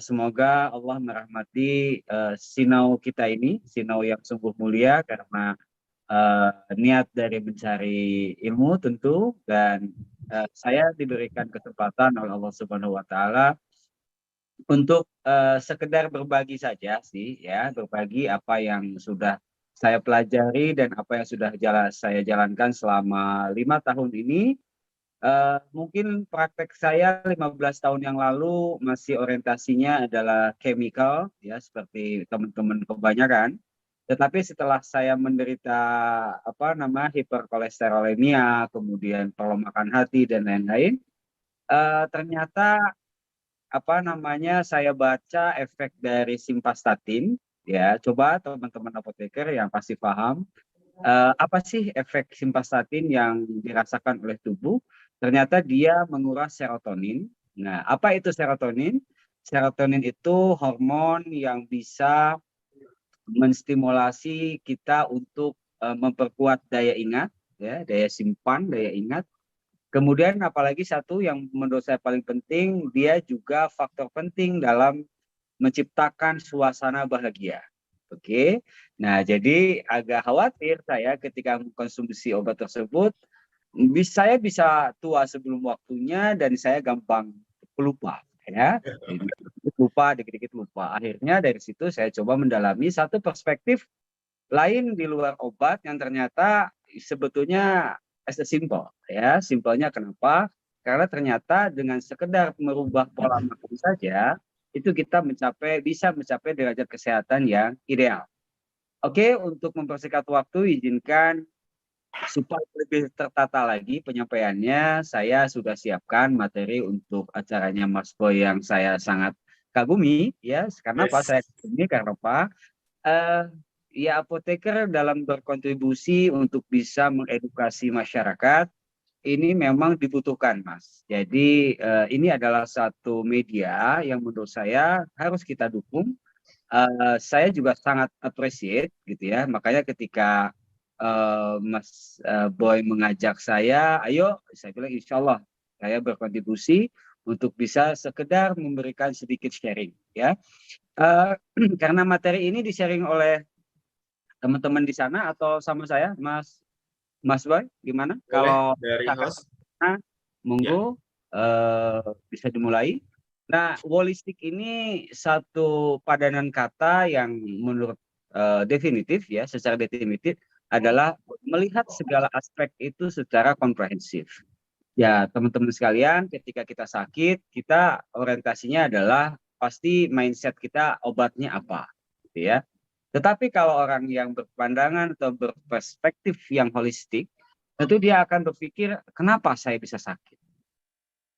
Semoga Allah merahmati sinau kita ini, sinau yang sungguh mulia karena niat dari mencari ilmu tentu dan saya diberikan kesempatan oleh Allah Subhanahu wa taala untuk sekedar berbagi saja sih ya, berbagi apa yang sudah saya pelajari dan apa yang sudah saya jalankan selama 5 tahun ini. Mungkin praktek saya 15 tahun yang lalu masih orientasinya adalah chemical ya seperti teman-teman kebanyakan. Tetapi setelah saya menderita hiperkolesterolemia, kemudian perlemakan hati dan lain-lain, ternyata saya baca efek dari simvastatin ya. Coba teman-teman apoteker yang pasti paham apa sih efek simvastatin yang dirasakan oleh tubuh? Ternyata dia menguras serotonin. Nah, apa itu serotonin? Serotonin itu hormon yang bisa menstimulasi kita untuk memperkuat daya ingat, ya, daya simpan, daya ingat. Kemudian apalagi satu yang menurut saya paling penting, dia juga faktor penting dalam menciptakan suasana bahagia. Oke. Nah, jadi agak khawatir saya ketika mengkonsumsi obat tersebut, saya bisa tua sebelum waktunya dan saya gampang lupa ya. Dikit-dikit lupa, dikit-dikit lupa. Akhirnya dari situ saya coba mendalami satu perspektif lain di luar obat yang ternyata sebetulnya as a simple ya. Simpelnya kenapa? Karena ternyata dengan sekedar merubah pola makan saja itu kita bisa mencapai derajat kesehatan yang ideal. Oke, untuk mempersingkat waktu izinkan supaya lebih tertata lagi penyampaiannya, saya sudah siapkan materi untuk acaranya Mas Boy yang saya sangat kagumi ya. Karena apa Yes. saya kagumi? Karena apa? eh, Ya, apoteker dalam berkontribusi untuk bisa mengedukasi masyarakat ini memang dibutuhkan, Mas. Jadi ini adalah satu media yang menurut saya harus kita dukung. Saya juga sangat appreciate gitu ya. Makanya ketika Mas Boy mengajak saya, ayo, saya bilang insya Allah saya berkontribusi untuk bisa sekedar memberikan sedikit sharing ya. Eh, karena materi ini di-sharing oleh teman-teman di sana atau sama saya, Mas Boy, gimana? Boleh Kalau dari misalkan host? Ya. monggo bisa dimulai. Nah, holistik ini satu padanan kata yang menurut definitif ya, secara definitif adalah melihat segala aspek itu secara komprehensif. Ya, teman-teman sekalian, ketika kita sakit, kita orientasinya adalah pasti mindset kita obatnya apa, gitu ya. Tetapi kalau orang yang berpandangan atau berperspektif yang holistik, tentu dia akan berpikir, kenapa saya bisa sakit?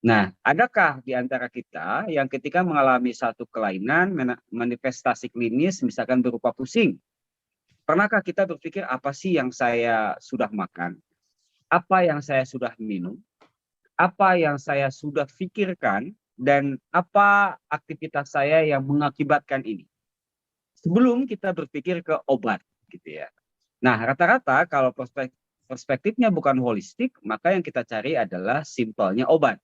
Nah, adakah di antara kita yang ketika mengalami satu kelainan, manifestasi klinis, misalkan berupa pusing, pernahkah kita berpikir apa sih yang saya sudah makan? Apa yang saya sudah minum? Apa yang saya sudah pikirkan? Dan apa aktivitas saya yang mengakibatkan ini? Sebelum kita berpikir ke obat, gitu ya. Nah, rata-rata kalau perspektifnya bukan holistik, maka yang kita cari adalah simpelnya obat.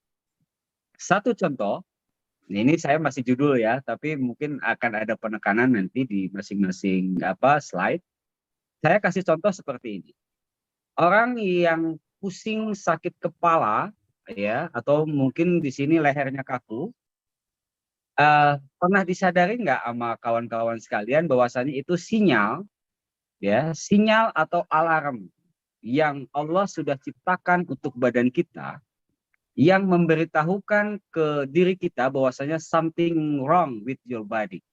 Satu contoh, ini saya masih judul ya, tapi mungkin akan ada penekanan nanti di masing-masing slide. Saya kasih contoh seperti ini. Orang yang pusing sakit kepala ya, atau mungkin di sini lehernya kaku, pernah disadari nggak sama kawan-kawan sekalian bahwasanya itu sinyal ya, sinyal atau alarm yang Allah sudah ciptakan untuk badan kita yang memberitahukan ke diri kita bahwasanya something wrong with your body.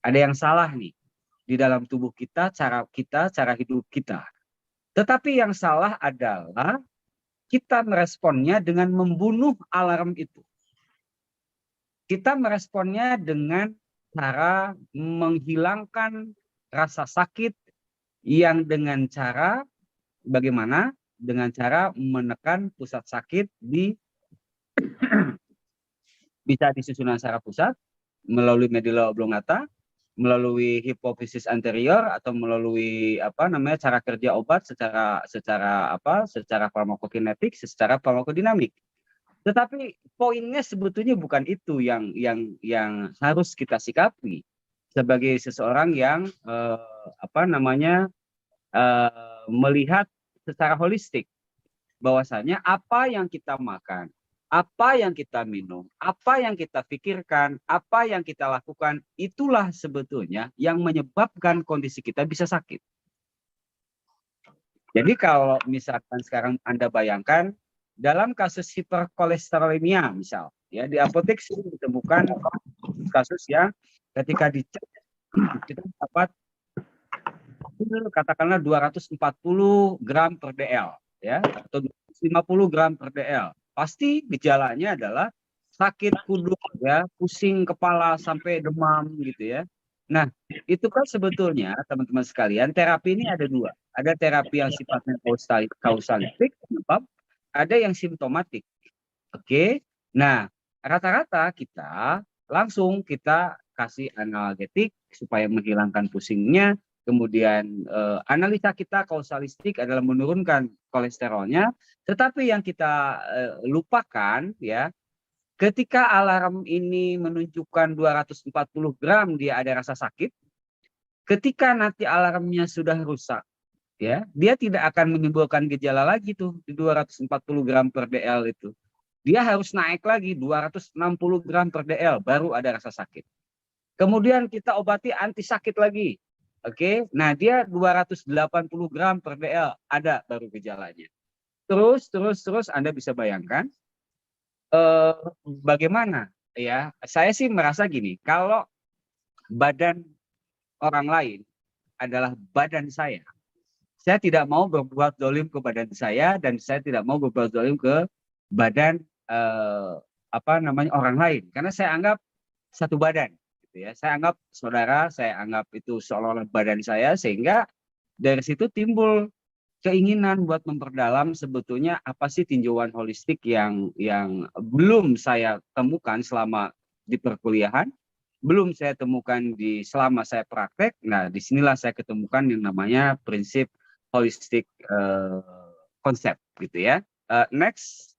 Ada yang salah nih di dalam tubuh kita, cara hidup kita. Tetapi yang salah adalah kita meresponnya dengan membunuh alarm itu. Kita meresponnya dengan cara menghilangkan rasa sakit yang dengan cara bagaimana? Dengan cara menekan pusat sakit bisa di susunan saraf pusat, melalui medulla oblongata, melalui hipofisis anterior atau melalui cara kerja obat secara farmakokinetik, secara farmakodinamik. Tetapi poinnya sebetulnya bukan itu yang harus kita sikapi sebagai seseorang yang melihat secara holistik, bahwasanya apa yang kita makan, apa yang kita minum, apa yang kita pikirkan, apa yang kita lakukan, itulah sebetulnya yang menyebabkan kondisi kita bisa sakit. Jadi kalau misalkan sekarang Anda bayangkan, dalam kasus hiperkolesterolemia misal, ya di apotek sering ditemukan kasus yang ketika dicek kita dapat katakanlah 240 gram per DL, ya, atau 250 gram per DL. Pasti gejalanya adalah sakit kuduk, ya, pusing kepala sampai demam gitu ya. Nah, itu kan sebetulnya teman-teman sekalian, terapi ini ada dua. Ada terapi yang sifatnya kausalistik, ada yang simptomatik. Oke. Nah, rata-rata kita langsung kita kasih analgetik supaya menghilangkan pusingnya. Kemudian analisa kita kausalistik adalah menurunkan kolesterolnya. Tetapi yang kita lupakan ya, ketika alarm ini menunjukkan 240 gram dia ada rasa sakit, ketika nanti alarmnya sudah rusak, ya, dia tidak akan menimbulkan gejala lagi tuh di 240 gram per DL itu. Dia harus naik lagi 260 gram per DL baru ada rasa sakit. Kemudian kita obati anti sakit lagi. Oke, nah dia 280 gram per DL ada baru gejalanya. Terus Anda bisa bayangkan bagaimana ya. Saya sih merasa gini, kalau badan orang lain adalah badan saya tidak mau berbuat zalim ke badan saya dan saya tidak mau berbuat zalim ke badan orang lain, karena saya anggap satu badan gitu ya. Saya anggap saudara, saya anggap itu seolah-olah badan saya, sehingga dari situ timbul keinginan buat memperdalam sebetulnya apa sih tinjauan holistik yang belum saya temukan selama di perkuliahan, belum saya temukan selama saya praktek. Nah, disinilah saya ketemukan yang namanya prinsip holistik konsep gitu ya. Next.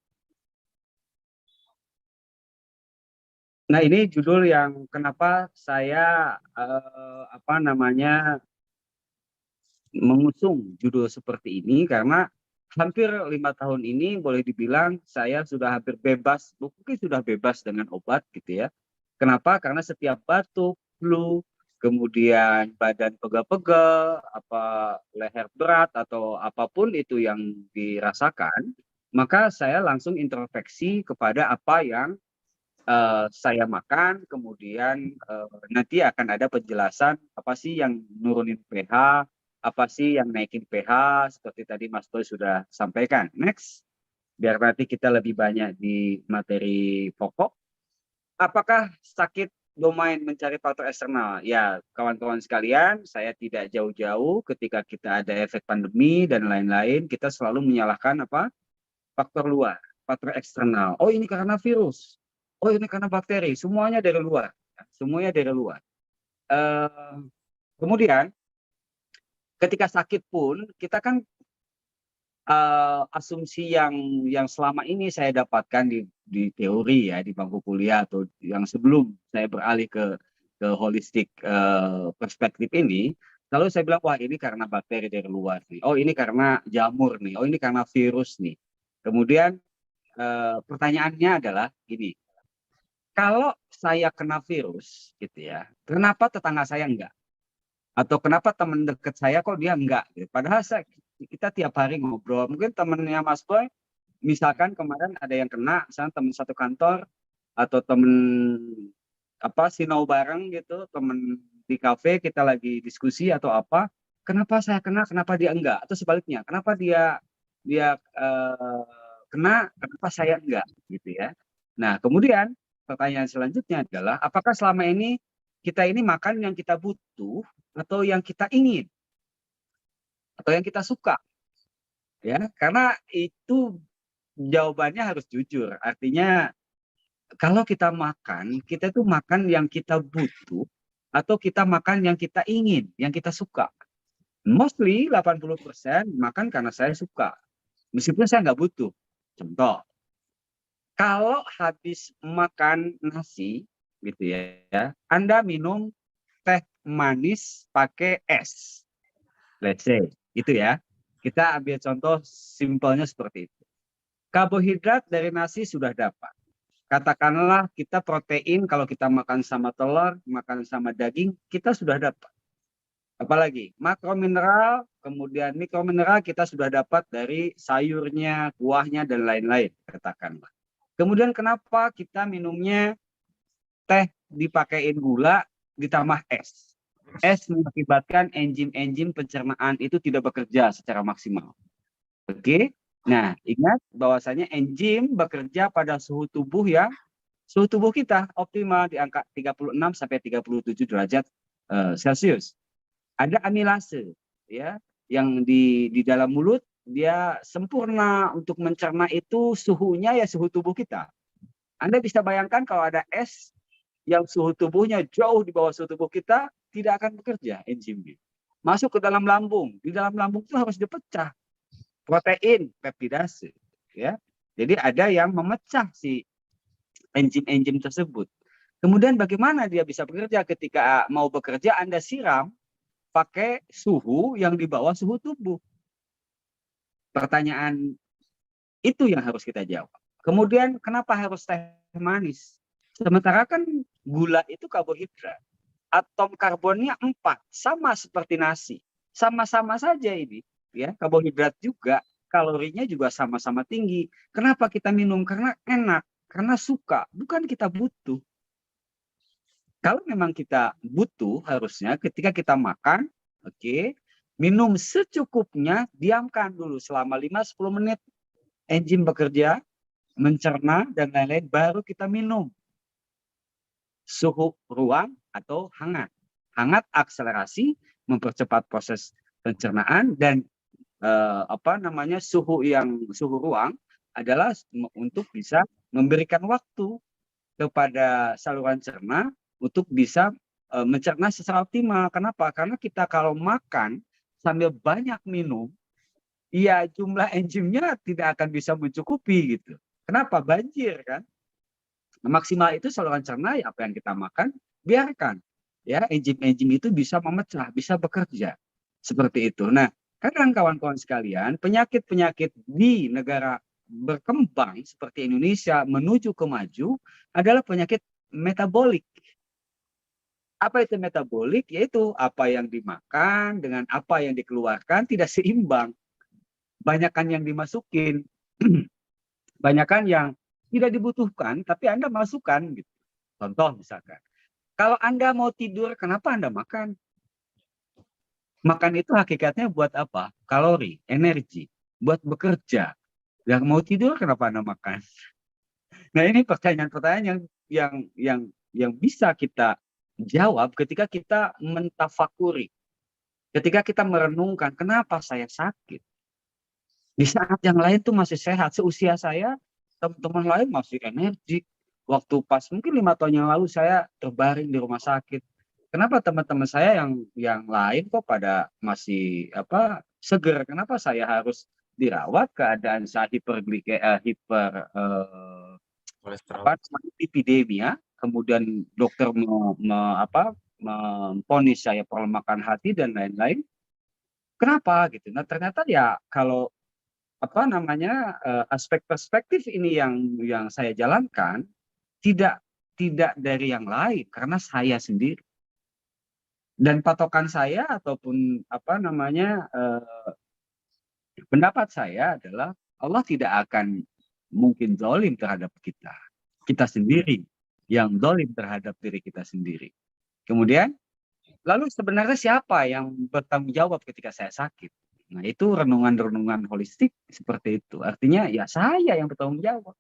Nah, ini judul yang kenapa saya mengusung judul seperti ini, karena hampir 5 tahun ini boleh dibilang saya sudah hampir bebas, mungkin sudah bebas dengan obat gitu ya. Kenapa? Karena setiap batuk, flu, kemudian badan pegel-pegel, leher berat atau apapun itu yang dirasakan, maka saya langsung introspeksi kepada apa yang saya makan, kemudian nanti akan ada penjelasan apa sih yang nurunin pH, apa sih yang naikin pH, seperti tadi Mas Boy sudah sampaikan. Next, biar nanti kita lebih banyak di materi pokok. Apakah sakit domain mencari faktor eksternal? Ya, kawan-kawan sekalian, saya tidak jauh-jauh ketika kita ada efek pandemi dan lain-lain, kita selalu menyalahkan faktor luar, faktor eksternal. Oh, ini karena virus. Oh, ini karena bakteri. Semuanya dari luar. Semuanya dari luar. Kemudian ketika sakit pun kita kan asumsi yang selama ini saya dapatkan di teori ya, di bangku kuliah atau yang sebelum saya beralih ke holistik perspektif ini, lalu saya bilang, wah ini karena bakteri dari luar nih, oh ini karena jamur nih, oh ini karena virus nih. Kemudian pertanyaannya adalah gini, kalau saya kena virus gitu ya, kenapa tetangga saya enggak? Atau kenapa teman dekat saya kok dia enggak gitu. Padahal kita tiap hari ngobrol. Mungkin temennya Mas Boy misalkan kemarin ada yang kena, misalnya teman satu kantor atau teman sinau bareng gitu, teman di kafe kita lagi diskusi atau apa, kenapa saya kena, kenapa dia enggak? Atau sebaliknya, kenapa dia kena, kenapa saya enggak gitu ya. Nah, kemudian pertanyaan selanjutnya adalah apakah selama ini kita ini makan yang kita butuh atau yang kita ingin atau yang kita suka, ya, karena itu jawabannya harus jujur. Artinya kalau kita makan, kita tuh makan yang kita butuh atau kita makan yang kita ingin, yang kita suka. Mostly 80% makan karena saya suka, meskipun saya nggak butuh. Contoh, Kalau habis makan nasi, gitu ya, Anda minum teh manis pakai es, let's say, itu ya. Kita ambil contoh simpelnya seperti itu. Karbohidrat dari nasi sudah dapat. Katakanlah kita protein kalau kita makan sama telur, makan sama daging, kita sudah dapat. Apalagi makromineral, kemudian mikromineral kita sudah dapat dari sayurnya, buahnya, dan lain-lain, katakanlah. Kemudian kenapa kita minumnya teh dipakein gula ditambah es? Es mengakibatkan enzim-enzim pencernaan itu tidak bekerja secara maksimal. Oke? Nah, ingat bahwasanya enzim bekerja pada suhu tubuh kita optimal di angka 36 sampai 37 derajat Celcius. Ada amilase ya yang di dalam mulut dia sempurna untuk mencerna itu suhunya ya suhu tubuh kita. Anda bisa bayangkan kalau ada es yang suhu tubuhnya jauh di bawah suhu tubuh kita, tidak akan bekerja enzimnya. Masuk ke dalam lambung, di dalam lambung itu harus dipecah protein peptidase ya. Jadi ada yang memecah si enzim-enzim tersebut. Kemudian bagaimana dia bisa bekerja ketika mau bekerja Anda siram pakai suhu yang di bawah suhu tubuh. Pertanyaan itu yang harus kita jawab. Kemudian kenapa harus teh manis? Sementara kan gula itu karbohidrat. Atom karbonnya 4, sama seperti nasi. Sama-sama saja ini, ya, karbohidrat juga, kalorinya juga sama-sama tinggi. Kenapa kita minum? Karena enak, karena suka, bukan kita butuh. Kalau memang kita butuh, harusnya ketika kita makan, oke, minum secukupnya, diamkan dulu selama 5-10 menit. Enzim bekerja, mencerna, dan lain-lain, baru kita minum. Suhu ruang atau hangat. Hangat akselerasi, mempercepat proses pencernaan, dan suhu ruang adalah untuk bisa memberikan waktu kepada saluran cerna untuk bisa mencerna secara optimal. Kenapa? Karena kita kalau makan sambil banyak minum, ya jumlah enzimnya tidak akan bisa mencukupi gitu. Kenapa? Banjir kan. Maksimal itu saluran cerna ya apa yang kita makan biarkan ya enzim-enzim itu bisa memecah, bisa bekerja seperti itu. Nah, kadang kawan-kawan sekalian, penyakit-penyakit di negara berkembang seperti Indonesia menuju ke maju adalah penyakit metabolik. Apa itu metabolik? Yaitu apa yang dimakan dengan apa yang dikeluarkan tidak seimbang. Banyakan yang dimasukin, banyakan yang tidak dibutuhkan, tapi Anda masukkan. Gitu. Contoh misalkan, kalau Anda mau tidur, kenapa Anda makan? Makan itu hakikatnya buat apa? Kalori, energi, buat bekerja. Yang mau tidur, kenapa Anda makan? Nah, ini pertanyaan-pertanyaan yang bisa kita jawab ketika kita mentafakuri, ketika kita merenungkan kenapa saya sakit. Di saat yang lain tuh masih sehat, seusia saya, teman-teman lain masih energik. Waktu pas mungkin 5 tahun yang lalu saya terbaring di rumah sakit. Kenapa teman-teman saya yang lain kok pada masih seger? Kenapa saya harus dirawat keadaan saya lipidemia, kemudian dokter memvonis saya perlemakan hati dan lain-lain. Kenapa gitu? Nah, ternyata ya kalau aspek perspektif ini yang saya jalankan tidak dari yang lain karena saya sendiri. Dan patokan saya ataupun pendapat saya adalah Allah tidak akan mungkin zalim terhadap kita. Kita sendiri yang zalim terhadap diri kita sendiri. Kemudian, lalu sebenarnya siapa yang bertanggung jawab ketika saya sakit? Nah, itu renungan-renungan holistik seperti itu. Artinya ya saya yang bertanggung jawab.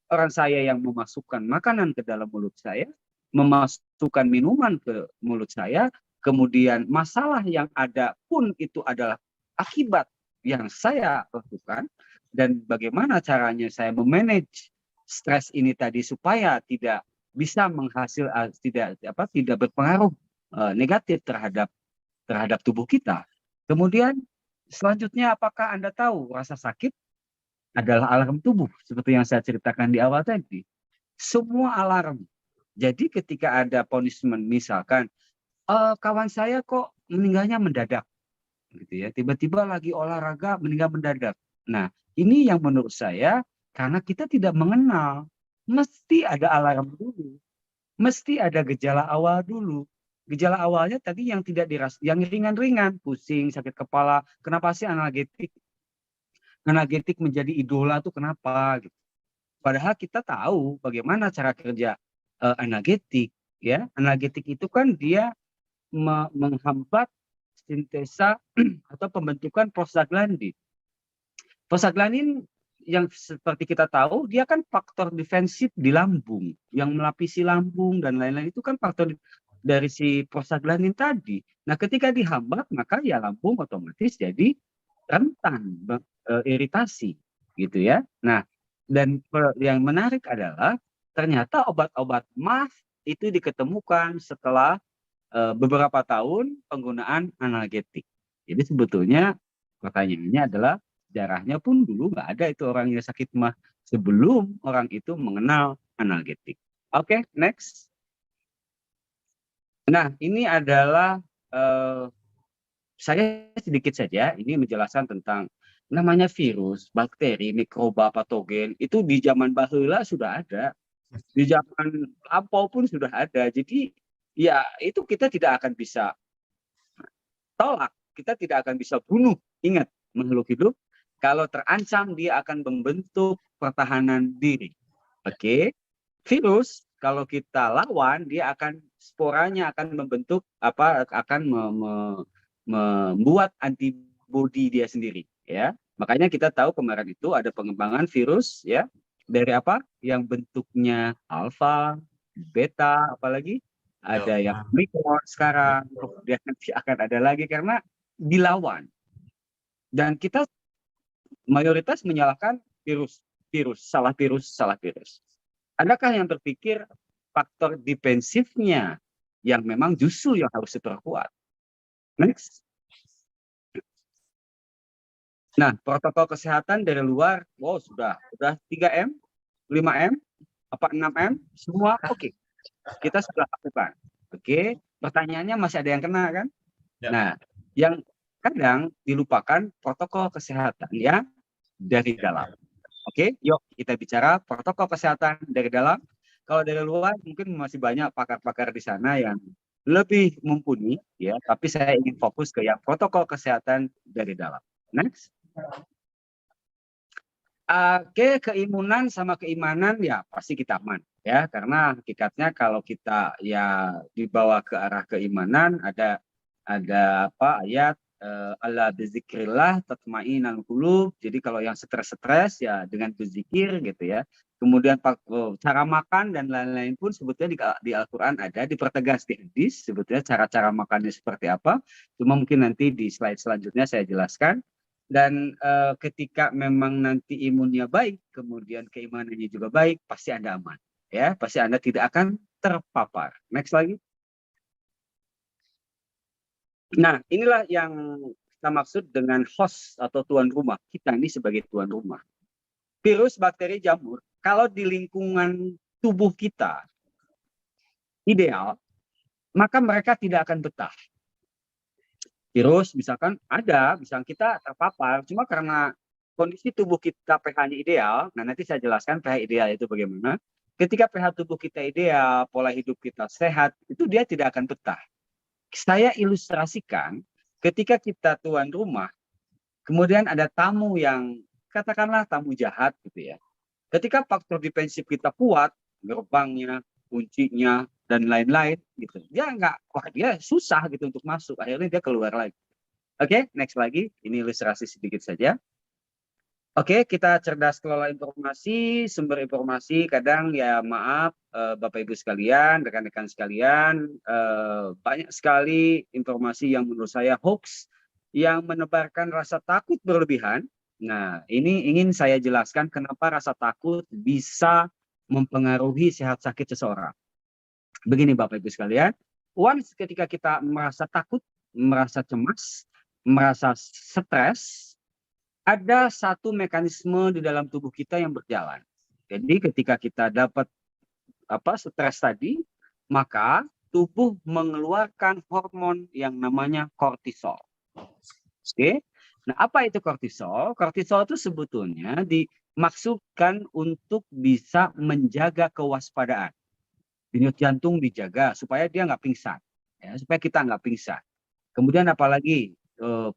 Orang saya yang memasukkan makanan ke dalam mulut saya, memasukkan minuman ke mulut saya, kemudian masalah yang ada pun itu adalah akibat yang saya lakukan, dan bagaimana caranya saya memanage stres ini tadi supaya tidak bisa tidak berpengaruh negatif terhadap tubuh kita. Kemudian selanjutnya, apakah Anda tahu rasa sakit? adalah alarm tubuh seperti yang saya ceritakan di awal tadi. Semua alarm. Jadi ketika ada punishment, misalkan kawan saya kok meninggalnya mendadak, gitu ya. Tiba-tiba lagi olahraga meninggal mendadak. Nah, ini yang menurut saya karena kita tidak mengenal, mesti ada alarm dulu, mesti ada gejala awal dulu. Gejala awalnya tadi yang tidak yang ringan-ringan, pusing, sakit kepala. Kenapa sih analgetik? Analgetik menjadi idola tuh kenapa? Gitu. Padahal kita tahu bagaimana cara kerja analgetik, ya. Analgetik itu kan dia menghambat sintesa atau pembentukan prostaglandin. Prostaglandin yang seperti kita tahu dia kan faktor defensif di lambung yang melapisi lambung dan lain-lain, itu kan faktor dari si prostaglandin tadi. Nah, ketika dihambat maka ya lambung otomatis jadi rentan iritasi gitu ya. Nah, dan yang menarik adalah ternyata obat-obat MAF itu diketemukan setelah beberapa tahun penggunaan analgetik. Jadi sebetulnya pertanyaannya adalah sejarahnya pun dulu nggak ada itu orang yang sakit mah sebelum orang itu mengenal analgetik. Oke, next. Nah, ini adalah saya sedikit saja ini menjelaskan tentang namanya virus, bakteri, mikroba, patogen itu di zaman baheula sudah ada, di zaman lampau pun sudah ada. Jadi ya itu kita tidak akan bisa tolak, kita tidak akan bisa bunuh. Ingat, makhluk hidup kalau terancam dia akan membentuk pertahanan diri. Oke. Virus kalau kita lawan dia akan sporanya akan membentuk akan membuat antibodi dia sendiri, ya. Makanya kita tahu kemarin itu ada pengembangan virus, ya, dari apa yang bentuknya alfa, beta, apalagi ada yang mikron sekarang, kemudian nanti akan ada lagi karena dilawan. Dan kita mayoritas menyalahkan virus, salah virus, salah virus. Adakah yang berpikir faktor defensifnya yang memang justru yang harus diperkuat? Next. Nah, protokol kesehatan dari luar, wow sudah 3M, 5M, apa 6M, semua oke. Kita sudah lakukan. Oke, pertanyaannya masih ada yang kena kan? Ya. Nah, yang kadang dilupakan protokol kesehatan ya dari dalam. Oke, yuk kita bicara protokol kesehatan dari dalam. Kalau dari luar mungkin masih banyak pakar-pakar di sana yang lebih mumpuni ya, tapi saya ingin fokus ke yang protokol kesehatan dari dalam. Next. Oke, keimunan sama keimanan ya pasti kita aman ya, karena hakikatnya kalau kita ya dibawa ke arah keimanan ada apa ayat ala bizikrillah tatmainnul qulub. Jadi kalau yang stres ya dengan berzikir gitu ya. Kemudian cara makan dan lain-lain pun sebetulnya di Al-Qur'an ada, dipertegas di hadis sebetulnya cara-cara makannya seperti apa. Cuma mungkin nanti di slide selanjutnya saya jelaskan. Dan ketika memang nanti imunnya baik, kemudian keimanannya juga baik, pasti Anda aman. Ya, pasti Anda tidak akan terpapar. Next lagi. Nah, inilah yang kita maksud dengan host atau tuan rumah. Kita ini sebagai tuan rumah. Virus, bakteri, jamur, kalau di lingkungan tubuh kita ideal, maka mereka tidak akan betah. Virus misalkan misalkan kita terpapar, cuma karena kondisi tubuh kita pH-nya ideal, nah nanti saya jelaskan pH ideal itu bagaimana. Ketika pH tubuh kita ideal, pola hidup kita sehat, itu dia tidak akan betah. Saya ilustrasikan ketika kita tuan rumah, kemudian ada tamu yang katakanlah tamu jahat gitu ya. Ketika faktor defensif kita kuat, gerbangnya, kuncinya, dan lain-lain gitu, dia susah gitu untuk masuk, akhirnya dia keluar lagi. Oke, next lagi, ini ilustrasi sedikit saja. Oke, kita cerdas kelola informasi, sumber informasi kadang ya maaf Bapak Ibu sekalian, rekan-rekan sekalian, banyak sekali informasi yang menurut saya hoax yang menebarkan rasa takut berlebihan. Nah, ini ingin saya jelaskan kenapa rasa takut bisa mempengaruhi sehat sakit seseorang. Begini Bapak Ibu sekalian, once ketika kita merasa takut, merasa cemas, merasa stres, ada satu mekanisme di dalam tubuh kita yang berjalan. Jadi ketika kita dapat stres tadi, maka tubuh mengeluarkan hormon yang namanya kortisol. Oke. Nah, apa itu kortisol? Kortisol itu sebetulnya dimaksudkan untuk bisa menjaga kewaspadaan. Denyut jantung dijaga supaya dia nggak pingsan, ya, supaya kita nggak pingsan. Kemudian apalagi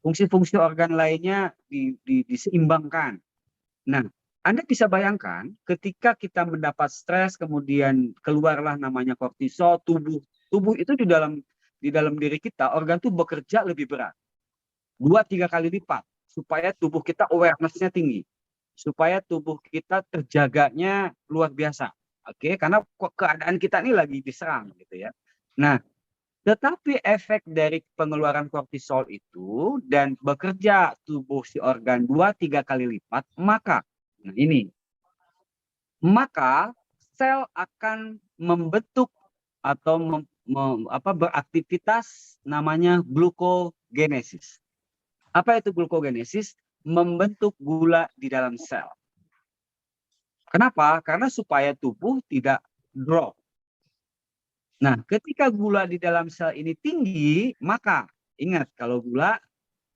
fungsi-fungsi organ lainnya diseimbangkan. Nah, Anda bisa bayangkan ketika kita mendapat stres, kemudian keluarlah namanya kortisol, tubuh itu di dalam diri kita, organ itu bekerja lebih berat, 2-3 kali lipat, supaya tubuh kita awareness-nya tinggi, supaya tubuh kita terjaganya luar biasa. Oke, karena keadaan kita ini lagi diserang gitu ya. Nah, tetapi efek dari pengeluaran kortisol itu dan bekerja tubuh si organ 2-3 kali lipat, maka sel akan membentuk atau beraktivitas namanya glukogenesis. Apa itu glukogenesis? Membentuk gula di dalam sel. Kenapa? Karena supaya tubuh tidak drop. Nah, ketika gula di dalam sel ini tinggi, maka ingat kalau gula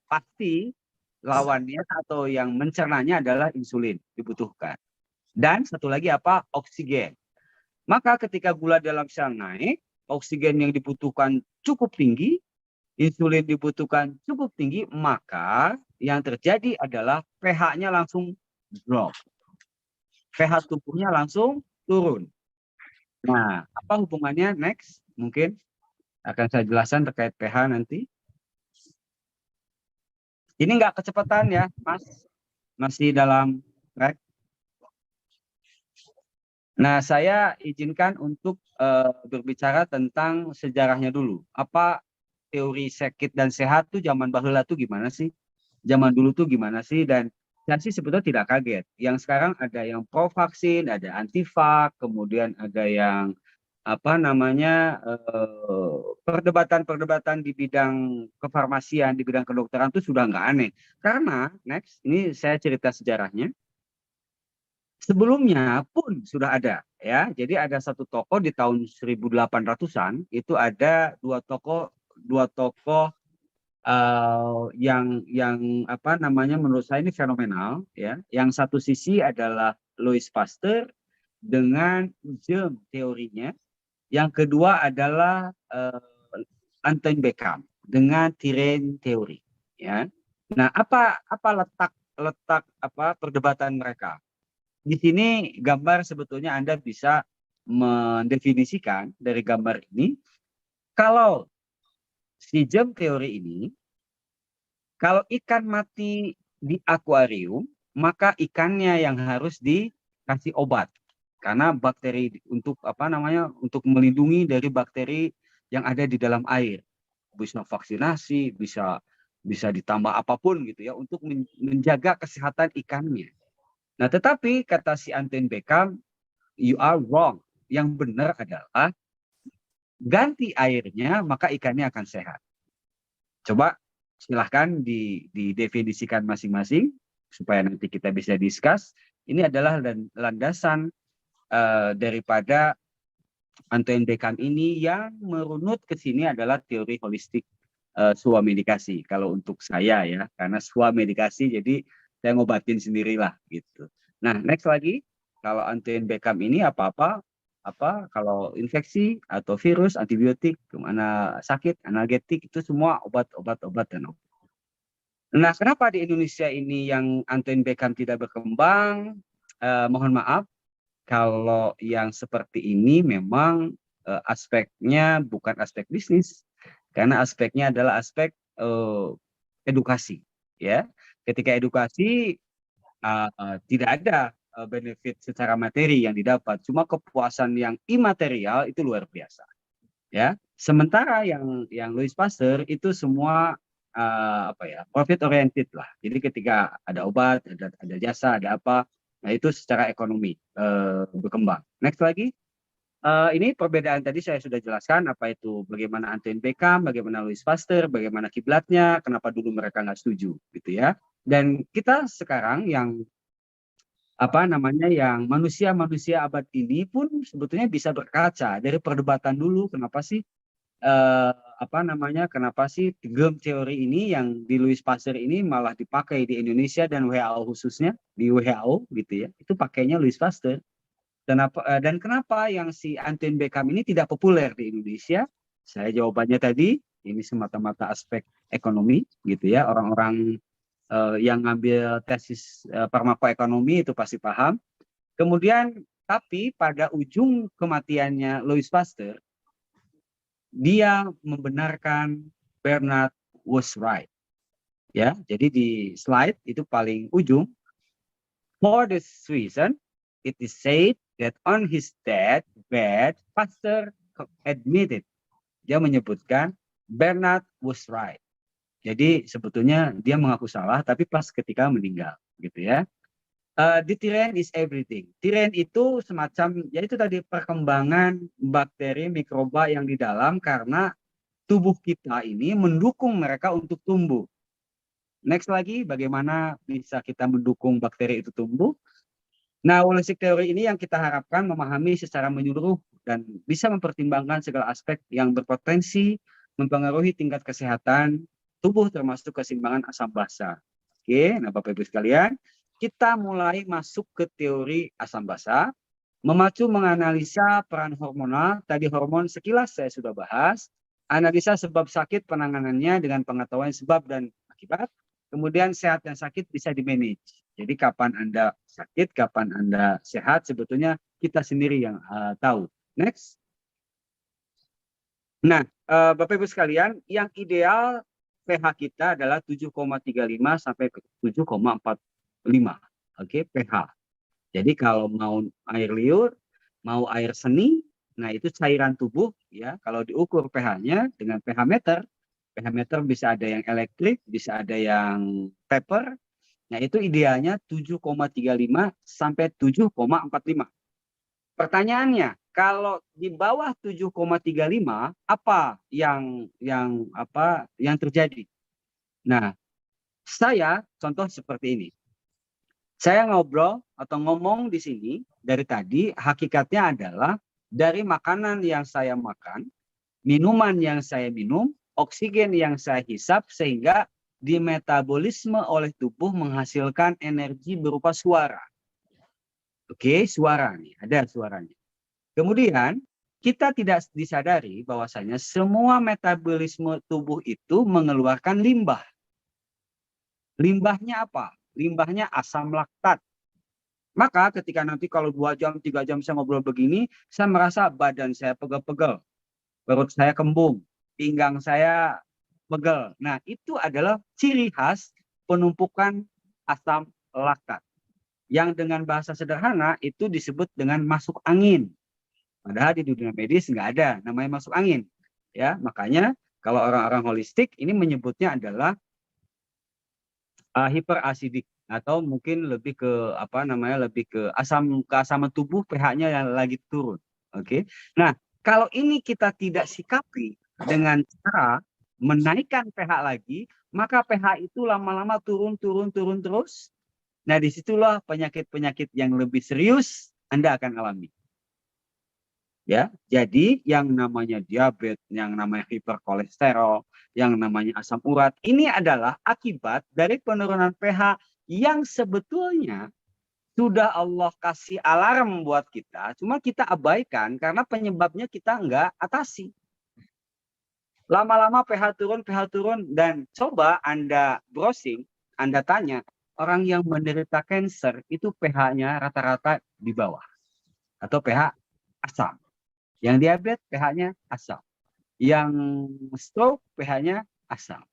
pasti lawannya atau yang mencernanya adalah insulin dibutuhkan. Dan satu lagi oksigen. Maka ketika gula dalam sel naik, oksigen yang dibutuhkan cukup tinggi, insulin dibutuhkan cukup tinggi, maka yang terjadi adalah pH-nya langsung drop. pH tubuhnya langsung turun. Nah, apa hubungannya? Next, mungkin akan saya jelaskan terkait pH nanti. Ini nggak kecepatan ya, Mas. Masih dalam track. Nah, saya izinkan untuk berbicara tentang sejarahnya dulu. Apa teori sakit dan sehat tuh zaman baheula tuh gimana sih? Zaman dulu tuh gimana sih? Dan saya sih sebetulnya tidak kaget. Yang sekarang ada yang pro vaksin, ada anti vak, kemudian ada yang perdebatan-perdebatan di bidang kefarmasian, di bidang kedokteran itu sudah nggak aneh. Karena next, ini saya cerita sejarahnya. Sebelumnya pun sudah ada, ya. Jadi ada satu tokoh di tahun 1800-an itu ada dua tokoh yang menurut saya ini fenomenal, ya. Yang satu sisi adalah Louis Pasteur dengan germ teorinya, yang kedua adalah Anton Beckham dengan Tiren teori, ya. Nah, apa letak perdebatan mereka? Di sini gambar sebetulnya Anda bisa mendefinisikan dari gambar ini, kalau si germ teori ini, kalau ikan mati di akuarium, maka ikannya yang harus dikasih obat. Karena bakteri untuk untuk melindungi dari bakteri yang ada di dalam air. Bisa vaksinasi, bisa ditambah apapun gitu ya untuk menjaga kesehatan ikannya. Nah, tetapi kata si Anton Beckham, you are wrong. Yang benar adalah ganti airnya, maka ikannya akan sehat. Coba silahkan didefinisikan masing-masing supaya nanti kita bisa discuss. Ini adalah landasan daripada Anton Beckham ini. Yang merunut ke sini adalah teori holistik swamedikasi. Kalau untuk saya ya, karena swamedikasi jadi saya ngobatin sendirilah gitu. Nah, next lagi, kalau Anton Beckham ini kalau infeksi atau virus, antibiotik, kemana sakit, analgetik, itu semua obat. Nah, kenapa di Indonesia ini yang Anton Beckham tidak berkembang? Mohon maaf, kalau yang seperti ini memang aspeknya bukan aspek bisnis, karena aspeknya adalah aspek edukasi, ya. Ketika edukasi tidak ada benefit secara materi yang didapat, cuma kepuasan yang imaterial itu luar biasa, ya. Sementara yang Louis Pasteur itu semua profit oriented lah. Jadi ketika ada obat, ada jasa, ada apa, nah itu secara ekonomi berkembang. Next lagi, Ini perbedaan tadi saya sudah jelaskan apa itu, bagaimana Antoine Beckham, bagaimana Louis Pasteur, bagaimana kiblatnya, kenapa dulu mereka nggak setuju, gitu ya. Dan kita sekarang yang yang manusia-manusia abad ini pun sebetulnya bisa berkaca dari perdebatan dulu, kenapa sih kenapa sih game teori ini yang di Louis Pasteur ini malah dipakai di Indonesia dan WHO khususnya di WHO gitu ya, itu pakainya Louis Pasteur. Dan kenapa yang si Antoine Beckham ini tidak populer di Indonesia? Saya jawabannya tadi, ini semata-mata aspek ekonomi gitu ya. Orang-orang yang ngambil tesis farmakoekonomi itu pasti paham. Kemudian, tapi pada ujung kematiannya Louis Pasteur, dia membenarkan Bernard was right. Ya, jadi di slide itu paling ujung, for this reason, it is said that on his deathbed, Pasteur admitted, dia menyebutkan Bernard was right. Jadi sebetulnya dia mengaku salah, tapi pas ketika meninggal, gitu ya. The terrain is everything. Terrain itu semacam, yaitu tadi perkembangan bakteri, mikroba yang di dalam karena tubuh kita ini mendukung mereka untuk tumbuh. Next lagi, bagaimana bisa kita mendukung bakteri itu tumbuh? Nah, holistic teori ini yang kita harapkan memahami secara menyeluruh dan bisa mempertimbangkan segala aspek yang berpotensi mempengaruhi tingkat kesehatan tubuh termasuk keseimbangan asam basa. Oke, nah Bapak Ibu sekalian, kita mulai masuk ke teori asam basa, memacu menganalisa peran hormonal. Tadi hormon sekilas saya sudah bahas, analisa sebab sakit penanganannya dengan pengetahuan sebab dan akibat, kemudian sehat dan sakit bisa di-manage. Jadi kapan Anda sakit, kapan Anda sehat, sebetulnya kita sendiri yang tahu. Next. Nah, Bapak Ibu sekalian, yang ideal pH kita adalah 7,35 sampai 7,45. Oke, pH. Jadi kalau mau air liur, mau air seni, nah itu cairan tubuh ya, kalau diukur pH-nya dengan pH meter bisa ada yang elektrik, bisa ada yang paper. Nah, itu idealnya 7,35 sampai 7,45. Pertanyaannya, kalau di bawah 7,35 apa yang terjadi? Nah, saya contoh seperti ini. Saya ngobrol atau ngomong di sini dari tadi, hakikatnya adalah dari makanan yang saya makan, minuman yang saya minum, oksigen yang saya hisap, sehingga dimetabolisme oleh tubuh menghasilkan energi berupa suara. Oke, suara nih, ada suaranya. Kemudian kita tidak disadari bahwasanya semua metabolisme tubuh itu mengeluarkan limbah. Limbahnya apa? Limbahnya asam laktat. Maka ketika nanti kalau 2 jam, 3 jam saya ngobrol begini, saya merasa badan saya pegel-pegel, perut saya kembung, pinggang saya pegel. Nah, itu adalah ciri khas penumpukan asam laktat. Yang dengan bahasa sederhana itu disebut dengan masuk angin. Padahal di dunia medis nggak ada namanya masuk angin. Ya, makanya kalau orang-orang holistik ini menyebutnya adalah hiperasidik atau mungkin lebih ke lebih ke keasaman tubuh pH-nya yang lagi turun. Oke. Nah, kalau ini kita tidak sikapi dengan cara menaikkan pH lagi, maka pH itu lama-lama turun terus. Nah, disitulah penyakit-penyakit yang lebih serius Anda akan alami. Ya, jadi yang namanya diabetes, yang namanya hiperkolesterol, yang namanya asam urat, ini adalah akibat dari penurunan pH yang sebetulnya sudah Allah kasih alarm buat kita, cuma kita abaikan karena penyebabnya kita enggak atasi. Lama-lama pH turun, dan coba Anda browsing, Anda tanya, orang yang menderita kanker itu pH-nya rata-rata di bawah atau pH asam. Yang diabetes pH-nya asam. Yang stroke pH-nya asam.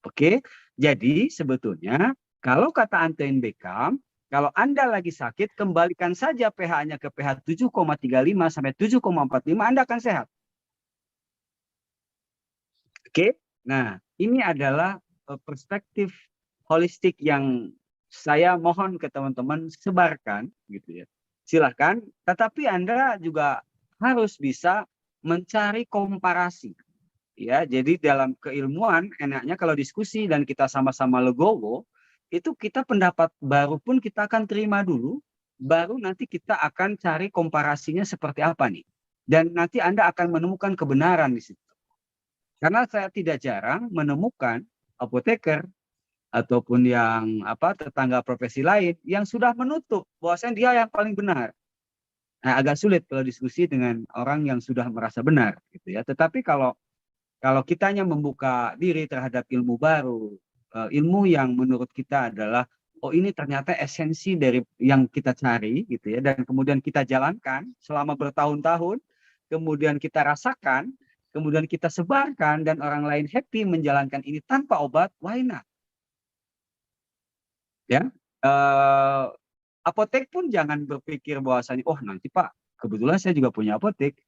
Oke, jadi sebetulnya kalau kata Antoine Beckham, kalau Anda lagi sakit, kembalikan saja pH-nya ke pH 7,35 sampai 7,45, Anda akan sehat. Oke, nah ini adalah perspektif holistik yang saya mohon ke teman-teman sebarkan, gitu ya. Silahkan, tetapi Anda juga harus bisa mencari komparasi. Ya, jadi dalam keilmuan enaknya kalau diskusi dan kita sama-sama legowo, itu kita pendapat baru pun kita akan terima dulu, baru nanti kita akan cari komparasinya seperti apa nih. Dan nanti Anda akan menemukan kebenaran di situ. Karena saya tidak jarang menemukan apoteker ataupun yang tetangga profesi lain yang sudah menutup bahwasanya dia yang paling benar. Nah, agak sulit kalau diskusi dengan orang yang sudah merasa benar gitu ya. Tetapi kalau kitanya membuka diri terhadap ilmu baru, ilmu yang menurut kita adalah oh ini ternyata esensi dari yang kita cari gitu ya, dan kemudian kita jalankan selama bertahun-tahun, kemudian kita rasakan, kemudian kita sebarkan dan orang lain happy menjalankan ini tanpa obat, why not? Ya, apotek pun jangan berpikir bahwasanya oh nanti Pak, kebetulan saya juga punya apotek.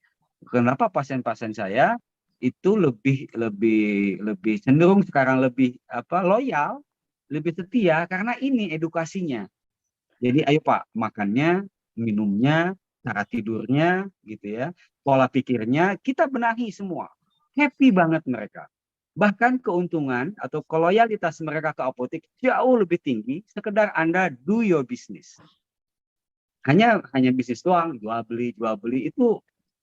Kenapa pasien-pasien saya itu lebih lebih lebih cenderung sekarang lebih loyal, lebih setia karena ini edukasinya. Jadi ayo Pak, makannya, minumnya, cara tidurnya gitu ya, pola pikirnya kita benahi semua. Happy banget mereka. Bahkan keuntungan atau loyalitas mereka ke apotek jauh lebih tinggi sekedar Anda do your business. Hanya bisnis doang, jual beli itu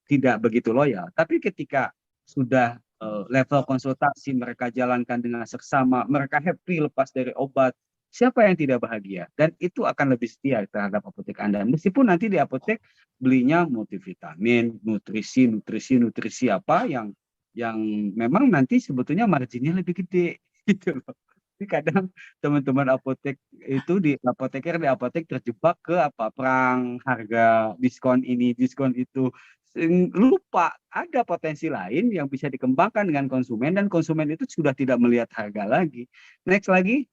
tidak begitu loyal. Tapi ketika sudah level konsultasi mereka jalankan dengan seksama, mereka happy lepas dari obat, siapa yang tidak bahagia? Dan itu akan lebih setia terhadap apotek Anda. Meskipun nanti di apotek belinya multivitamin, nutrisi apa yang memang nanti sebetulnya marginnya lebih gede gitu loh. Tapi kadang teman-teman apotek itu di apoteker di apotek terjebak ke perang harga, diskon ini, diskon itu. Lupa ada potensi lain yang bisa dikembangkan dengan konsumen dan konsumen itu sudah tidak melihat harga lagi. Next lagi,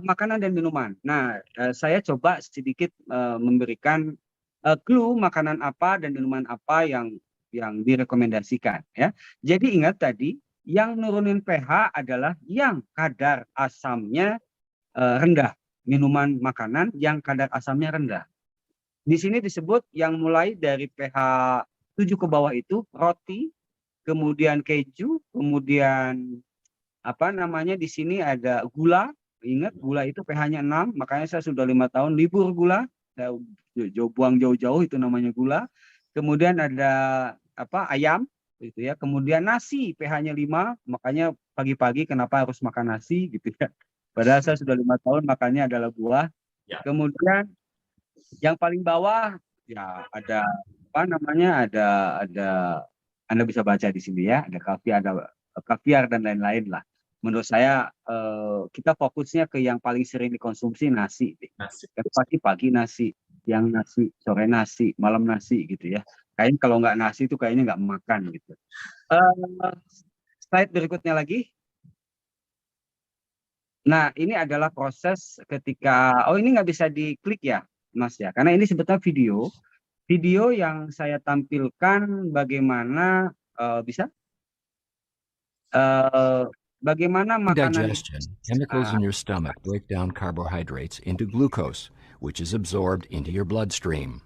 makanan dan minuman. Nah, saya coba sedikit memberikan clue makanan apa dan minuman apa yang direkomendasikan ya. Jadi ingat tadi yang nurunin pH adalah yang kadar asamnya rendah. Minuman makanan yang kadar asamnya rendah. Di sini disebut yang mulai dari pH 7 ke bawah itu roti, kemudian keju, kemudian di sini ada gula. Ingat gula itu pH-nya 6, makanya saya sudah 5 tahun libur gula. Saya buang jauh-jauh itu namanya gula. Kemudian ada ayam gitu ya. Kemudian nasi pH-nya 5, makanya pagi-pagi kenapa harus makan nasi gitu ya. Padahal saya sudah 5 tahun makannya adalah buah. Ya. Kemudian yang paling bawah ya ada Anda bisa baca di sini ya, ada kaviar dan lain-lain lah. Menurut saya kita fokusnya ke yang paling sering dikonsumsi nasi. Pagi nasi, siang nasi, sore nasi, malam nasi gitu ya. Kayaknya kalau nggak nasi itu kayaknya nggak makan gitu. Slide berikutnya lagi. Nah, ini adalah proses ketika ini nggak bisa diklik ya, Mas ya, karena ini sebetulnya video yang saya tampilkan bagaimana bisa bagaimana makanan digestion, chemicals in your stomach break down carbohydrates into glucose, which is absorbed into your bloodstream.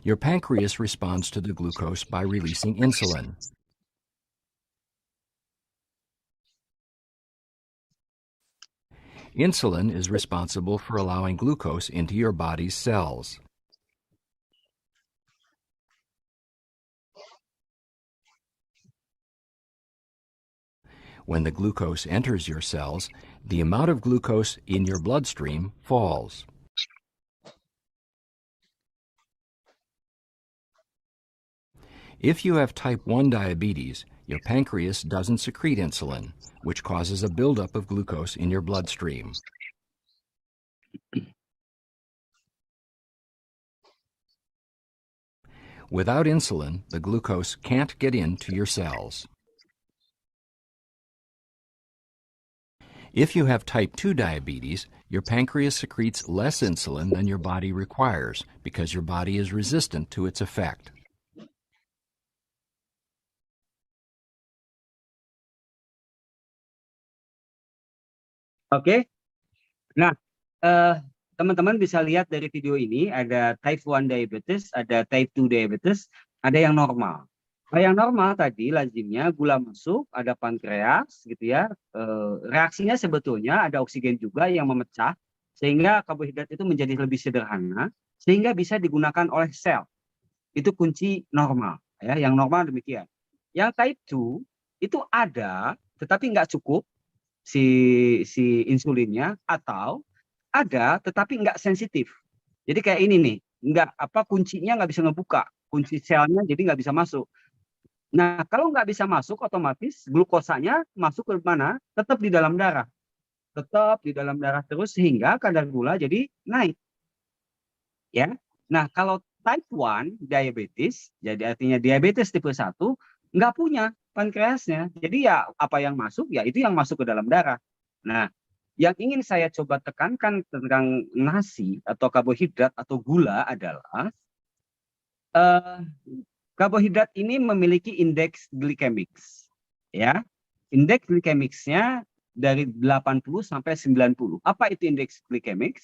Your pancreas responds to the glucose by releasing insulin. Insulin is responsible for allowing glucose into your body's cells. When the glucose enters your cells, the amount of glucose in your bloodstream falls. If you have type 1 diabetes, your pancreas doesn't secrete insulin, which causes a buildup of glucose in your bloodstream. Without insulin, the glucose can't get into your cells. If you have type 2 diabetes, your pancreas secretes less insulin than your body requires because your body is resistant to its effect. Oke. Nah, teman-teman bisa lihat dari video ini ada type 1 diabetes, ada type 2 diabetes, ada yang normal. Nah, yang normal tadi lazimnya gula masuk, ada pankreas gitu ya. Reaksinya sebetulnya ada oksigen juga yang memecah sehingga karbohidrat itu menjadi lebih sederhana sehingga bisa digunakan oleh sel. Itu kunci normal ya, yang normal demikian. Yang type 2 itu ada tetapi nggak cukup si insulinnya, atau ada tetapi nggak sensitif. Jadi kayak ini nih, nggak apa kuncinya nggak bisa ngebuka, kunci selnya jadi nggak bisa masuk. Nah, kalau nggak bisa masuk, otomatis glukosanya masuk ke mana? Tetap di dalam darah. Tetap di dalam darah terus sehingga kadar gula jadi naik. Ya. Nah, kalau type 1 diabetes, jadi artinya diabetes tipe 1, nggak punya pankreasnya. Jadi ya apa yang masuk, ya itu yang masuk ke dalam darah. Nah, yang ingin saya coba tekankan tentang nasi atau karbohidrat atau gula adalah eh, karbohidrat ini memiliki indeks glikemik. Ya. Indeks glikemiknya dari 80 sampai 90. Apa itu indeks glikemik?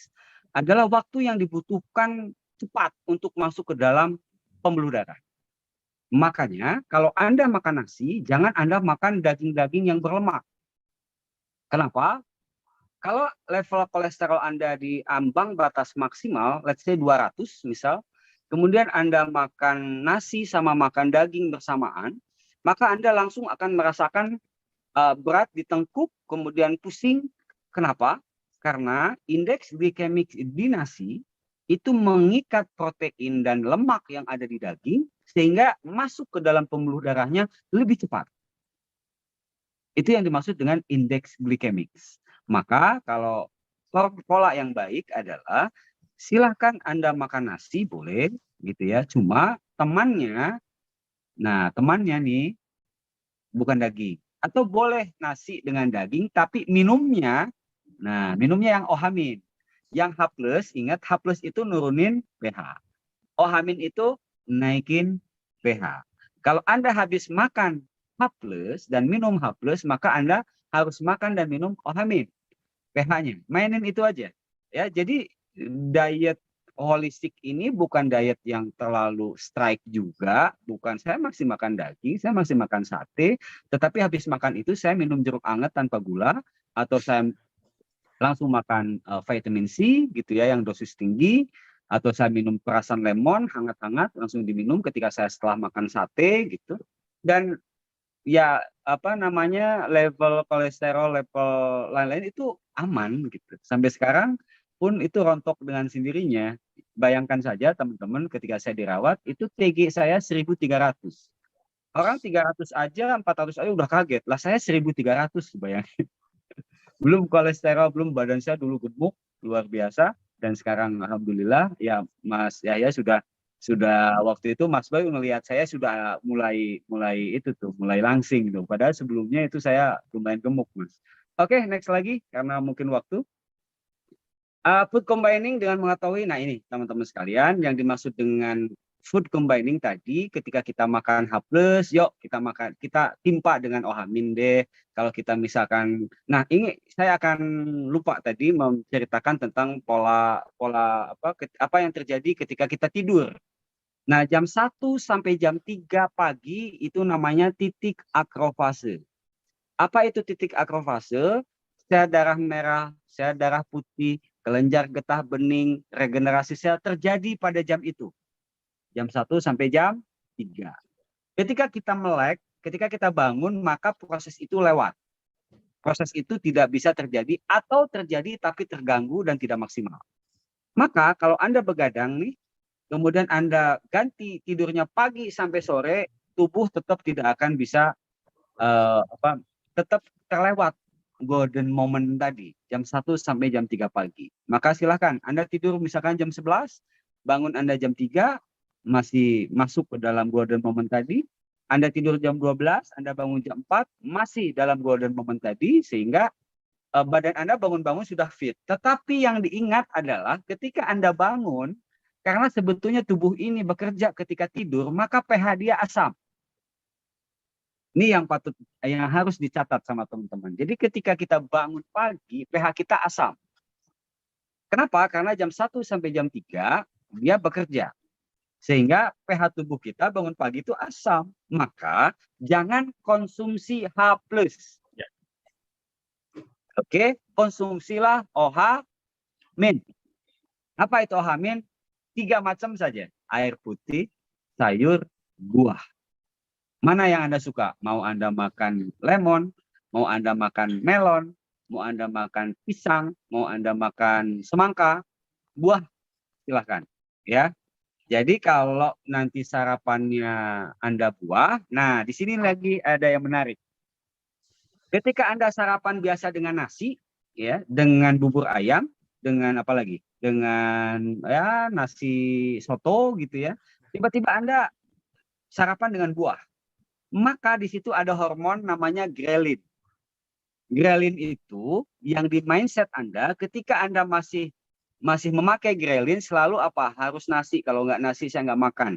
Adalah waktu yang dibutuhkan cepat untuk masuk ke dalam pembuluh darah. Makanya kalau Anda makan nasi, jangan Anda makan daging-daging yang berlemak. Kenapa? Kalau level kolesterol Anda di ambang batas maksimal, let's say 200 misal, kemudian Anda makan nasi sama makan daging bersamaan, maka Anda langsung akan merasakan berat di tengkuk, kemudian pusing. Kenapa? Karena indeks glikemik di nasi itu mengikat protein dan lemak yang ada di daging sehingga masuk ke dalam pembuluh darahnya lebih cepat. Itu yang dimaksud dengan indeks glikemik. Maka kalau pola yang baik adalah silahkan Anda makan nasi boleh gitu ya. Cuma temannya, nah temannya nih bukan daging. Atau boleh nasi dengan daging tapi minumnya, nah minumnya yang OHAMIN. Yang H+, ingat H+ itu nurunin pH. OHAMIN itu naikin pH. Kalau Anda habis makan H+ dan minum H+, maka Anda harus makan dan minum OHAMIN. pH-nya. Mainin itu aja. Ya, jadi diet holistik ini bukan diet yang terlalu strike juga, bukan saya masih makan daging, saya masih makan sate, tetapi habis makan itu saya minum jeruk anget tanpa gula atau saya langsung makan vitamin C gitu ya yang dosis tinggi, atau saya minum perasan lemon hangat-hangat langsung diminum ketika saya setelah makan sate gitu. Dan ya apa namanya level kolesterol, level lain-lain itu aman gitu. Sampai sekarang pun itu rontok dengan sendirinya. Bayangkan saja teman-teman ketika saya dirawat itu TG saya 1.300. Orang 300 aja, 400 aja udah kaget. Lah saya 1.300 bayangin. Belum kolesterol, belum badan saya dulu gemuk luar biasa dan sekarang alhamdulillah ya Mas Yahya sudah waktu itu Mas Bayu melihat saya sudah mulai itu tuh, mulai langsing tuh. Padahal sebelumnya itu saya lumayan gemuk, Mas. Oke, next lagi karena mungkin waktu. Food combining dengan mengetahui, nah ini teman-teman sekalian yang dimaksud dengan food combining tadi ketika kita makan H+, yuk kita timpa dengan OHAMIN deh. Kalau kita misalkan, nah ini saya akan lupa tadi menceritakan tentang pola apa yang terjadi ketika kita tidur. Nah, jam 1 sampai jam 3 pagi itu namanya titik akrofase. Apa itu titik akrofase? Sel darah merah, sel darah putih, kelenjar getah bening, regenerasi sel terjadi pada jam itu. Jam 1 sampai jam 3. Ketika kita melek, ketika kita bangun, maka proses itu lewat. Proses itu tidak bisa terjadi atau terjadi tapi terganggu dan tidak maksimal. Maka kalau Anda begadang nih, kemudian Anda ganti tidurnya pagi sampai sore, tubuh tetap tidak akan bisa tetap terlewat golden moment tadi, jam 1 sampai jam 3 pagi. Maka silakan Anda tidur misalkan jam 11, bangun Anda jam 3, masih masuk ke dalam golden moment tadi. Anda tidur jam 12, Anda bangun jam 4, masih dalam golden moment tadi, sehingga badan Anda bangun-bangun sudah fit. Tetapi yang diingat adalah ketika Anda bangun, karena sebetulnya tubuh ini bekerja ketika tidur, maka pH dia asam. Ini yang harus dicatat sama teman-teman. Jadi ketika kita bangun pagi, pH kita asam. Kenapa? Karena jam 1 sampai jam 3 dia bekerja. Sehingga pH tubuh kita bangun pagi itu asam. Maka jangan konsumsi H+. Oke, konsumsilah OH-. Apa itu OH-? 3 macam saja. Air putih, sayur, buah. Mana yang Anda suka? Mau Anda makan lemon, mau Anda makan melon, mau Anda makan pisang, mau Anda makan semangka, buah, silahkan. Ya. Jadi kalau nanti sarapannya Anda buah, nah di sini lagi ada yang menarik. Ketika Anda sarapan biasa dengan nasi, ya, dengan bubur ayam, dengan apa lagi? Dengan ya nasi soto gitu ya. Tiba-tiba Anda sarapan dengan buah. Maka di situ ada hormon namanya grelin. Grelin itu yang di mindset Anda ketika Anda masih memakai grelin selalu apa? Harus nasi, kalau nggak nasi saya nggak makan.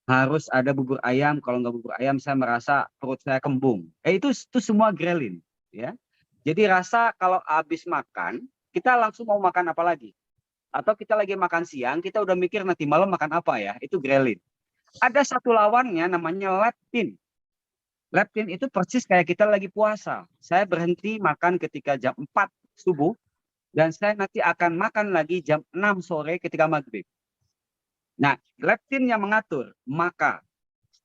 Harus ada bubur ayam, kalau nggak bubur ayam saya merasa perut saya kembung. Itu semua grelin, ya. Jadi rasa kalau habis makan, kita langsung mau makan apa lagi? Atau kita lagi makan siang, kita udah mikir nanti malam makan apa ya? Itu grelin. Ada satu lawannya namanya leptin. Leptin itu persis kayak kita lagi puasa. Saya berhenti makan ketika jam 4 subuh, dan saya nanti akan makan lagi jam 6 sore ketika maghrib. Nah, leptin yang mengatur. Maka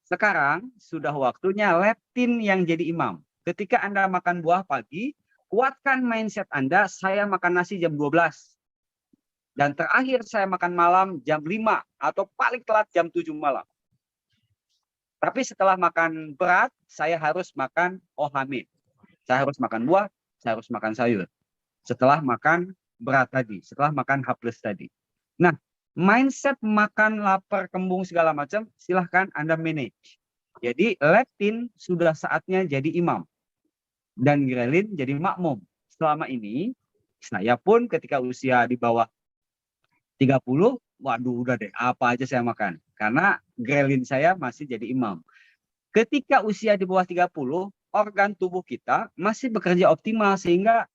sekarang sudah waktunya leptin yang jadi imam. Ketika Anda makan buah pagi, kuatkan mindset Anda, saya makan nasi jam 12. Dan terakhir saya makan malam jam 5 atau paling telat jam 7 malam. Tapi setelah makan berat, saya harus makan OH-. Saya harus makan buah, saya harus makan sayur. Setelah makan berat tadi, setelah makan H+ tadi. Nah, mindset makan lapar kembung segala macam silahkan Anda manage. Jadi leptin sudah saatnya jadi imam dan grelin jadi makmum. Selama ini saya pun ketika usia di bawah 30, waduh udah deh apa aja saya makan karena grelin saya masih jadi imam. Ketika usia di bawah 30, organ tubuh kita masih bekerja optimal sehingga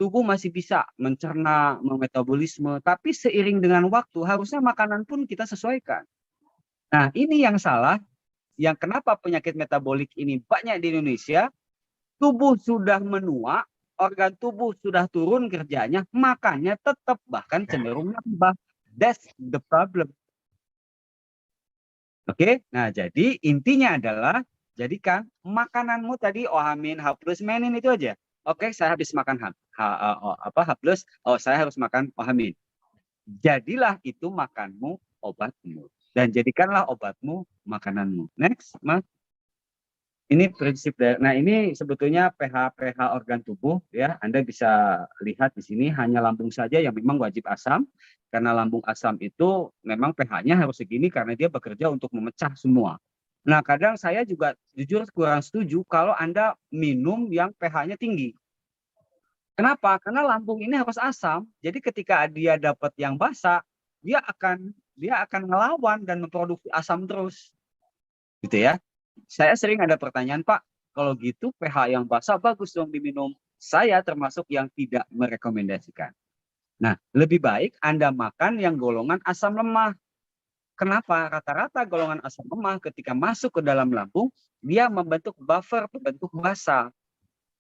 tubuh masih bisa mencerna, memetabolisme, tapi seiring dengan waktu harusnya makanan pun kita sesuaikan. Nah, ini yang salah, yang kenapa penyakit metabolik ini banyak di Indonesia, tubuh sudah menua, organ tubuh sudah turun kerjanya, makanya tetap bahkan cenderung nambah. That's the problem. Oke, nah jadi intinya adalah jadikan makananmu tadi OH-, H+, menin itu aja. Oke, saya habis makan H+, saya harus makan OH-. Jadilah itu makanmu obatmu. Dan jadikanlah obatmu makananmu. Next, Mas. Ini prinsip dari, nah ini sebetulnya pH organ tubuh ya. Anda bisa lihat di sini hanya lambung saja yang memang wajib asam. Karena lambung asam itu memang pH-nya harus segini karena dia bekerja untuk memecah semua. Nah, kadang saya juga jujur kurang setuju kalau Anda minum yang pH-nya tinggi. Kenapa? Karena lambung ini harus asam. Jadi ketika dia dapat yang basa, dia akan ngelawan dan memproduksi asam terus. Gitu ya. Saya sering ada pertanyaan, Pak, kalau gitu pH yang basa bagus dong diminum. Saya termasuk yang tidak merekomendasikan. Nah, lebih baik Anda makan yang golongan asam lemah. Kenapa? Rata-rata golongan asam lemah ketika masuk ke dalam lambung, dia membentuk buffer, membentuk basa.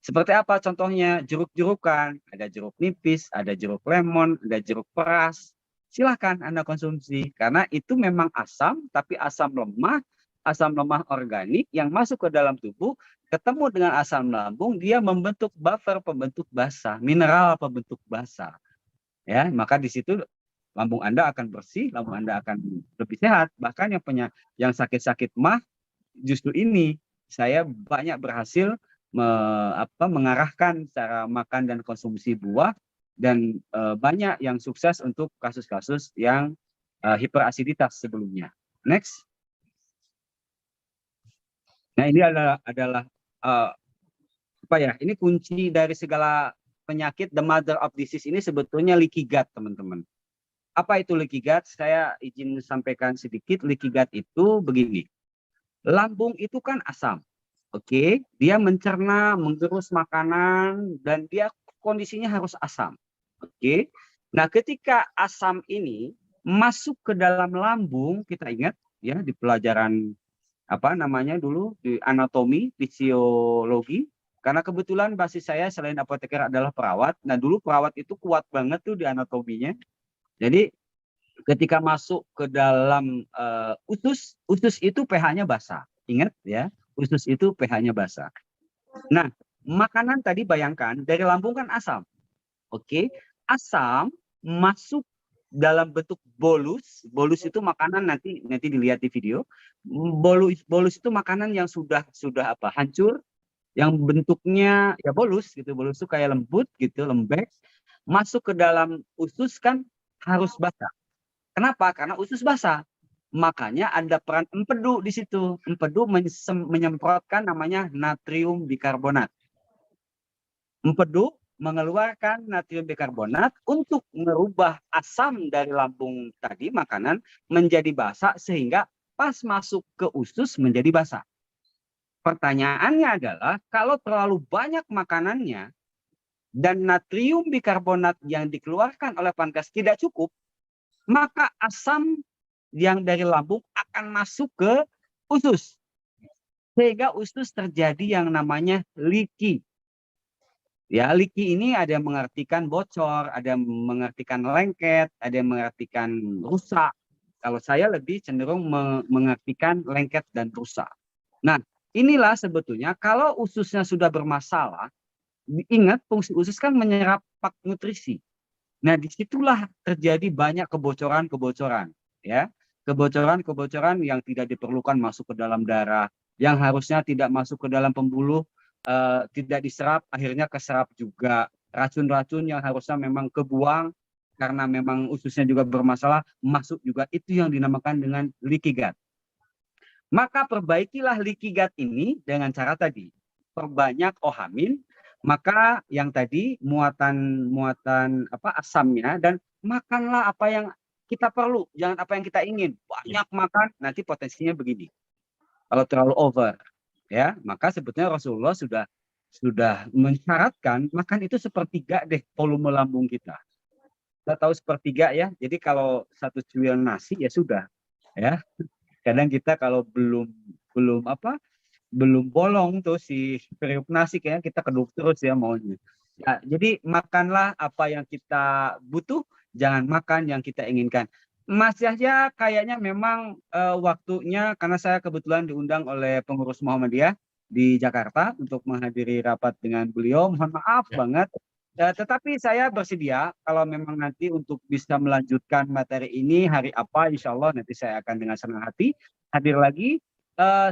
Seperti apa contohnya? Jeruk-jerukan, ada jeruk nipis, ada jeruk lemon, ada jeruk peras. Silahkan Anda konsumsi, karena itu memang asam, tapi asam lemah organik yang masuk ke dalam tubuh, ketemu dengan asam lambung, dia membentuk buffer, pembentuk basa, mineral pembentuk basa. Ya, maka di situ lambung Anda akan bersih, lambung Anda akan lebih sehat. Bahkan yang sakit-sakit mah, justru ini saya banyak berhasil mengarahkan cara makan dan konsumsi buah, dan banyak yang sukses untuk kasus-kasus yang hiperasiditas sebelumnya. Next. Nah, ini adalah apa ya? Ini kunci dari segala penyakit. The mother of disease ini sebetulnya leaky gut, teman-teman. Apa itu leaky gut? Saya izin sampaikan sedikit. Leaky gut itu begini. Lambung itu kan asam. Oke, dia mencerna, menggerus makanan, dan dia kondisinya harus asam. Oke, Nah, ketika asam ini masuk ke dalam lambung, kita ingat ya di pelajaran apa namanya dulu di anatomi, fisiologi, karena kebetulan basis saya selain apoteker adalah perawat. Nah, dulu perawat itu kuat banget tuh di anatominya. Jadi ketika masuk ke dalam usus itu pH-nya basah. Ingat ya, usus itu pH-nya basah. Nah, makanan tadi bayangkan dari lambung kan asam. Oke, asam masuk dalam bentuk bolus. Bolus itu makanan nanti dilihat di video. Bolus itu makanan yang sudah apa? Hancur, yang bentuknya ya bolus gitu. Bolus itu kayak lembut gitu, lembek. Masuk ke dalam usus kan harus basah. Kenapa? Karena usus basah. Makanya ada peran empedu di situ. Empedu menyemprotkan namanya natrium bikarbonat. Empedu mengeluarkan natrium bikarbonat untuk merubah asam dari lambung tadi makanan menjadi basa sehingga pas masuk ke usus menjadi basa. Pertanyaannya adalah kalau terlalu banyak makanannya dan natrium bikarbonat yang dikeluarkan oleh pankreas tidak cukup, maka asam yang dari lambung akan masuk ke usus. Sehingga usus terjadi yang namanya leaky. Ya, leaky ini ada yang mengartikan bocor, ada yang mengartikan lengket, ada yang mengartikan rusak. Kalau saya lebih cenderung mengartikan lengket dan rusak. Nah, inilah sebetulnya kalau ususnya sudah bermasalah, ingat fungsi usus kan menyerap nutrisi. Nah, disitulah terjadi banyak kebocoran-kebocoran, ya, kebocoran-kebocoran yang tidak diperlukan masuk ke dalam darah, yang harusnya tidak masuk ke dalam pembuluh, tidak diserap, akhirnya keserap juga. Racun-racun yang harusnya memang kebuang karena memang ususnya juga bermasalah, masuk juga. Itu yang dinamakan dengan leaky gut. Maka perbaikilah leaky gut ini dengan cara tadi, perbanyak OHAMIN, maka yang tadi muatan apa asamnya, dan makanlah apa yang kita perlu, jangan apa yang kita ingin. Banyak makan nanti potensinya begini. Kalau terlalu over, ya, maka sebetulnya Rasulullah sudah mensyaratkan makan itu sepertiga deh volume lambung kita. Kita tahu sepertiga ya. Jadi kalau 1 cuilan nasi ya sudah, ya. Kadang kita kalau belum bolong tuh si periuk nasi kayaknya kita keduk terus ya maunya. Ya, jadi makanlah apa yang kita butuh, jangan makan yang kita inginkan. Mas Yahya kayaknya memang waktunya, karena saya kebetulan diundang oleh pengurus Muhammadiyah di Jakarta untuk menghadiri rapat dengan beliau. Mohon maaf banget. Tetapi saya bersedia kalau memang nanti untuk bisa melanjutkan materi ini hari apa, insya Allah nanti saya akan dengan senang hati hadir lagi.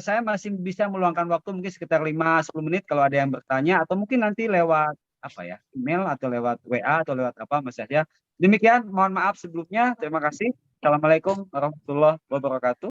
Saya masih bisa meluangkan waktu mungkin sekitar 5-10 menit kalau ada yang bertanya, atau mungkin nanti lewat apa ya, email atau lewat WA atau lewat apa Mas Yahya. Demikian, mohon maaf sebelumnya. Terima kasih. Assalamualaikum warahmatullahi wabarakatuh.